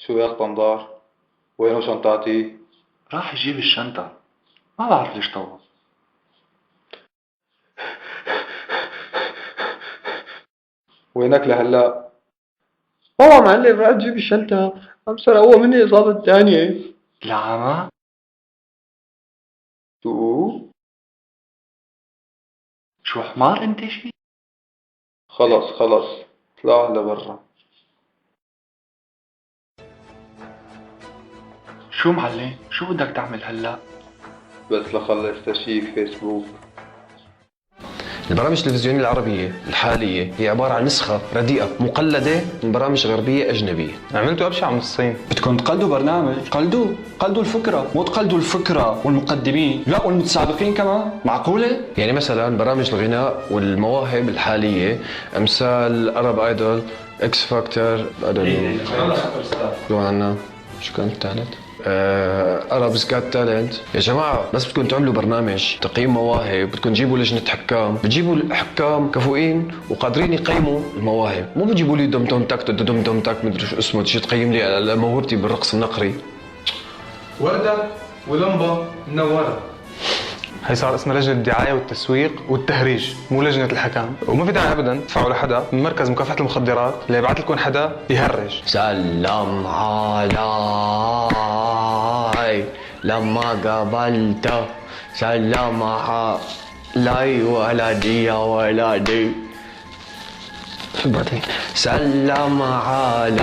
شو يا قنطار؟ وينو شنطاتي؟ راح يجيب الشنطة. ما بعرف ليش طول. وينك لهلا؟ والله معلم راح تجيب الشنطة، عم سرقوها مني الإصابة الثانية. العمى؟ شو؟ شو حمار انت شي؟ خلص اطلع لبرا. شو معلم؟ شو بدك تعمل هلا؟ بس لخلص تشيك فيسبوك. البرامج التلفزيونية العربية الحالية هي عبارة عن نسخة رديئة مقلدة من برامج غربية أجنبية. عملتوا أبشع من الصين. بدكم تقلدوا برنامج؟ قلدوا الفكرة، مو تقلدوا الفكرة والمقدمين، لا والمتسابقين كمان، معقولة؟ يعني مثلا برامج الغناء والمواهب الحالية أمثال أرب آيدول، إكس فاكتور، شو عنا؟ شو كان الثالث؟ أرابز جات تالنت. يا جماعة بس بدكم تعملوا برنامج تقييم مواهب، بدكم تجيبوا لجنة حكام، بتجيبوا الحكام كفؤين وقادرين يقيموا المواهب، مو بتجيبوا لي دم تاك دم تاك مدري شو اسمه تجي تقيم لي موهبتي بالرقص النقري. وردة ولمبة منورة. هي صار اسمها لجنة الدعاية والتسويق والتهريج، مو لجنة الحكام، وما في داعي ابدا تدفعوا لحدا من مركز مكافحة المخدرات اللي يبعث لكم حدا يهرج. سلم علي لما قابلته، سلم علي ولدي يا ولدي، سلم علي.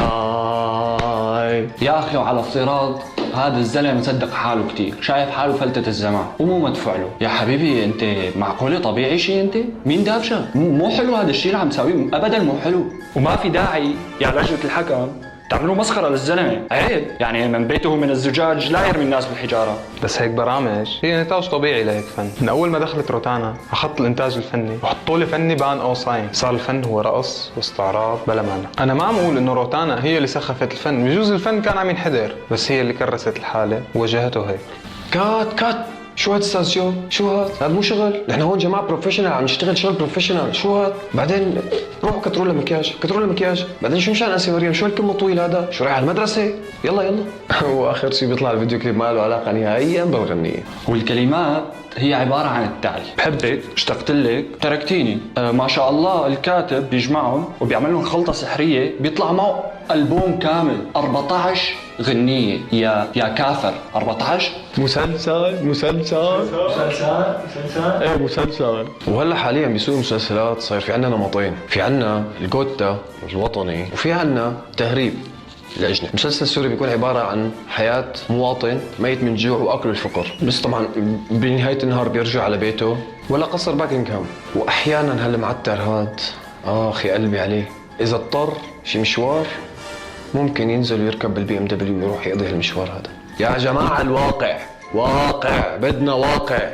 يا أخي وعلى افتراض هذا الزلمه مصدق حاله كتير، شايف حاله فلتة الزمان ومو مدفوع له. يا حبيبي انت معقوله طبيعي شيء؟ انت مين دافشك؟ مو حلو هذا الشيء اللي عم تساويه، ابدا مو حلو. وما في داعي يا لجنه الحكم تعملوا مسخره للزلمه، عيب. يعني من بيته من الزجاج لا يرمي الناس بالحجاره. بس هيك برامج هي نتاج طبيعي لهيك فن. من اول ما دخلت روتانا على خط الانتاج الفني وحطوا لي فني بان او صاين، صار الفن هو رقص واستعراض بلا معنى. انا ما عم اقول انه روتانا هي اللي سخفت الفن، بجوز الفن كان عم ينحدر، بس هي اللي كرست الحاله ووجهته هيك. كات شو هاد استاذ جو؟ شو هاد؟ هذا مو شغل، نحن هون جماعه بروفيشنال عم نشتغل شغل بروفيشنال، شو هاد؟ بعدين روحوا كتروا له مكياج، بعدين شو مشان اسي مريم؟ شو هالكم طويل هذا؟ شو رايح على المدرسه؟ يلا واخر شيء بيطلع الفيديو كليب ما له علاقه نهائيا بالغنيه. والكلمات هي عباره عن التالي: بحبك، اشتقت لك، تركتيني. ما شاء الله الكاتب بيجمعهم وبيعمل لهم خلطه سحريه، بيطلع معه ألبوم كامل 14 غنية. يا كافر 14 مسلسل ايه مسلسل. وهلا حاليا بسوق المسلسلات صاير في عنا نمطين، في عنا الجوتا الوطني وفي عنا تهريب الأجنبي. مسلسل سوري بيكون عبارة عن حياة مواطن ميت من جوع وأكل الفقر، بس طبعا بنهاية النهار بيرجع على بيته ولا قصر باكنغهام. وأحيانا هالمعتر هاد أخي قلبي عليه، إذا اضطر شي مشوار ممكن ينزل ويركب بالبي ام دبليو ويروح يقضي هالمشوار هذا. يا جماعة الواقع واقع، بدنا واقع.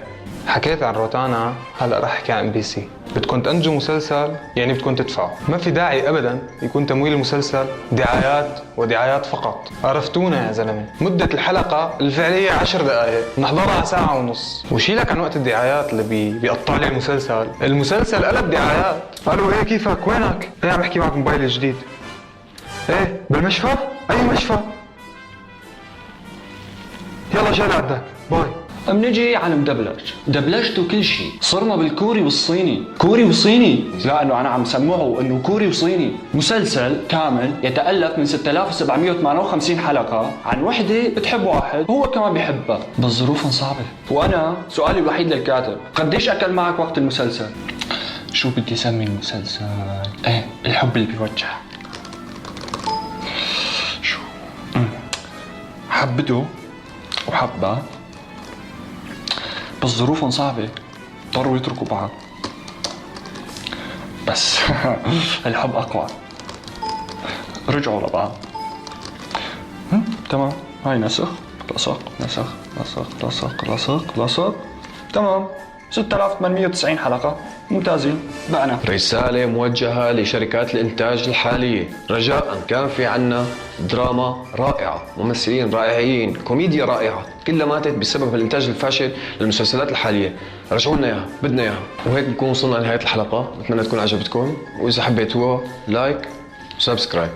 حكيت عن روتانا، هلا رح احكي عن بي سي. بدكم تنتجوا مسلسل يعني بدكم تدفعوا، ما في داعي ابدا يكون تمويل المسلسل دعايات ودعايات فقط. عرفتونا يا زلمه، مده الحلقه الفعليه 10 دقائق، نحضرها ساعه ونص. وشيلك عن وقت الدعايات اللي بيقطع لي المسلسل قلب دعايات. الو ايه كيفك؟ وينك؟ ايه عم احكي معك موبايلي الجديد. ايه بالمشفى؟ اي مشفى؟ يلا جاي لعندك، باي. بنجي على المدبلج، دبلجته كل شيء، صرنا بالكوري والصيني، كوري وصيني، لانه انا عم سموه انه كوري وصيني. مسلسل كامل يتالف من 6758 حلقه عن وحده بتحب واحد هو كمان بيحبها، بس ظروفهم صعبه. وانا سؤالي الوحيد للكاتب: قديش اكل معك وقت المسلسل؟ شو بدي اسمي المسلسل؟ ايه الحب اللي بيوجع. شو حبته وحبها، بس ظروفهم صعبة، اضطروا يتركوا بعض، بس الحب أقوى، رجعوا لبعض. تمام، هاي نسخ لصق. تمام، 6890 حلقة، ممتازين، بعنا. رسالة موجهة لشركات الإنتاج الحالية، رجاء كان في عنا دراما رائعة، ممثلين رائعين، كوميديا رائعة، كلها ماتت بسبب الإنتاج الفاشل للمسلسلات الحالية. رجعوا لنا إياها، بدنا إياها. وهيك بنكون وصلنا لنهاية الحلقة، أتمنى تكون عجبتكم، وإذا حبيتوها لايك وسبسكرايب.